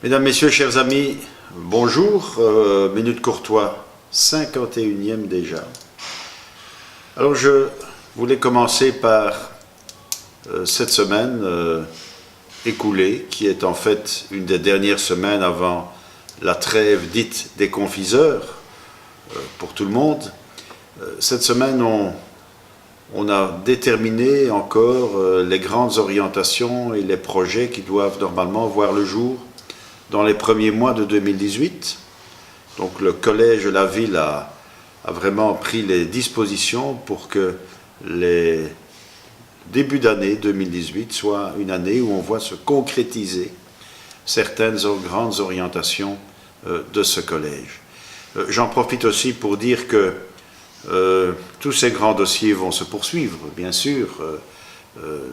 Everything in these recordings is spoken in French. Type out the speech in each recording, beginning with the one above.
Mesdames, Messieurs, chers amis, bonjour. Minute Courtois, 51e déjà. Alors je voulais commencer par cette semaine écoulée, qui est en fait une des dernières semaines avant la trêve dite des confiseurs pour tout le monde. Cette semaine, on a déterminé encore les grandes orientations et les projets qui doivent normalement voir le jour dans les premiers mois de 2018. Donc le collège de la ville a vraiment pris les dispositions pour que les débuts d'année 2018 soit une année où on voit se concrétiser certaines grandes orientations de ce collège. J'en profite aussi pour dire que tous ces grands dossiers vont se poursuivre, bien sûr,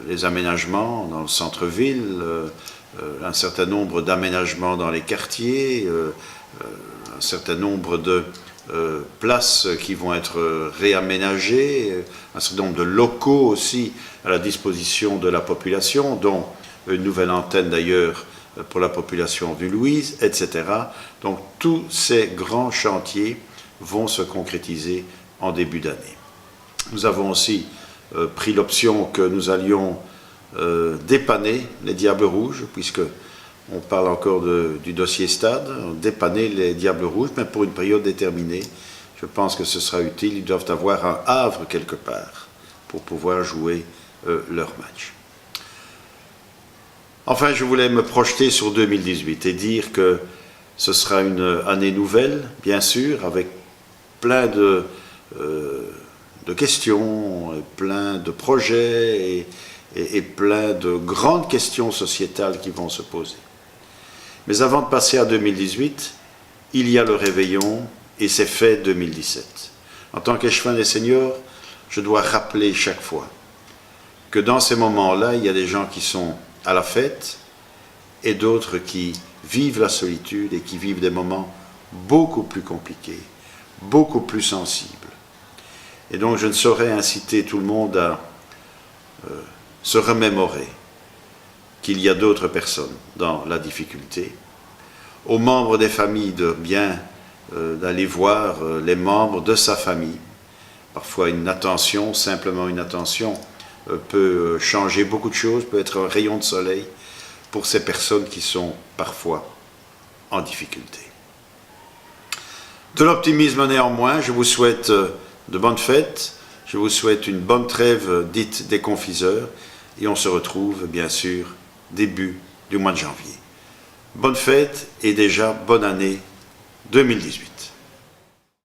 les aménagements dans le centre-ville, un certain nombre d'aménagements dans les quartiers, un certain nombre de places qui vont être réaménagées, un certain nombre de locaux aussi à la disposition de la population, dont une nouvelle antenne d'ailleurs pour la population Vues-Louise, etc. Donc tous ces grands chantiers vont se concrétiser en début d'année. Nous avons aussi pris l'option que nous allions dépanner les Diables Rouges, puisque on parle encore du dossier stade, dépanner les Diables Rouges, mais pour une période déterminée. Je pense que ce sera utile. Ils doivent avoir un havre quelque part pour pouvoir jouer leur match. Enfin, je voulais me projeter sur 2018 et dire que ce sera une année nouvelle, bien sûr, avec plein de questions, plein de projets et plein de grandes questions sociétales qui vont se poser. Mais avant de passer à 2018, il y a le réveillon et c'est fait 2017. En tant qu'échevin des seniors, je dois rappeler chaque fois que dans ces moments-là, il y a des gens qui sont à la fête et d'autres qui vivent la solitude et qui vivent des moments beaucoup plus compliqués, beaucoup plus sensibles. Et donc je ne saurais inciter tout le monde à se remémorer qu'il y a d'autres personnes dans la difficulté, aux membres des familles de bien d'aller voir les membres de sa famille. Parfois une attention, simplement une attention, peut changer beaucoup de choses, peut être un rayon de soleil pour ces personnes qui sont parfois en difficulté. De l'optimisme néanmoins, je vous souhaite de bonnes fêtes, je vous souhaite une bonne trêve dite des confiseurs, et on se retrouve, bien sûr, début du mois de janvier. Bonne fête et déjà bonne année 2018.